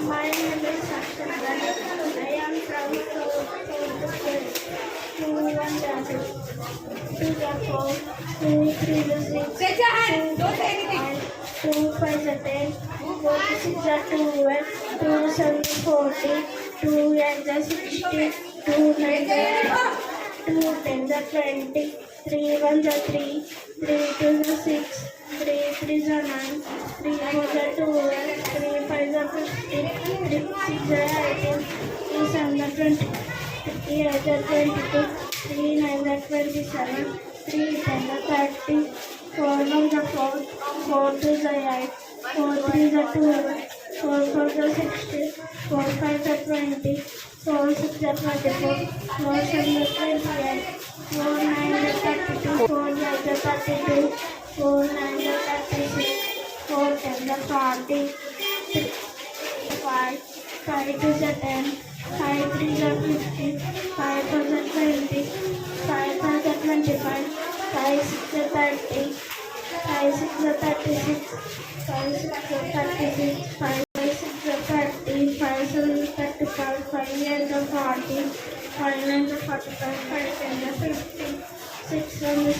My name is Sakshara. I am from fourth grade. 2 1 2 2 4 2 3 6 Raise your hand. Don't say anything. 2 5 10 4 6 12 2 7 40 2 8 60 2 9 2 10 20 3 1 3 3 2 6 3 3 9 3 4 12 3 5 15 3 6 18 3 7 20 3 8 22 3 9 27 3 10 30 4 1 4 4 2 8 4 3 12 4 4 16 4 5 20 4 6 24 4 7 28 4 9 32 4 8 32 4 9 36 4 10 40 5 5 2 10 5 3 50 5 4 20 5 5 25 5 6 30 5 6 36 5 6 36 5 6 30 5 7 35 5 8 40 5 9 45 5 10 50 6 1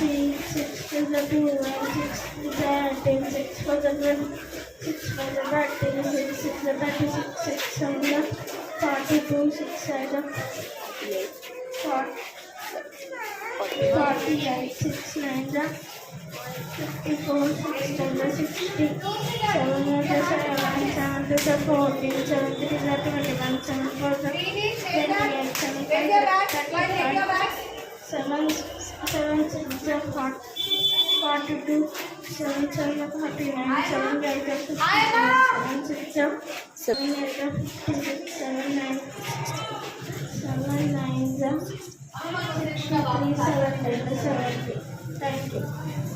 6 2 2 6 18 6 4 20 6 5 30 6 36 6 7 42 6 7 48 6 9 54 6 10 60 7 7 7 14 7 3 21 7 4 28 7 Raise your back. Raise your back. 7 7 6 42 7 7 49 7 8 7 6 7 8 56 7 9 7 9 3 7 8 70. Thank you.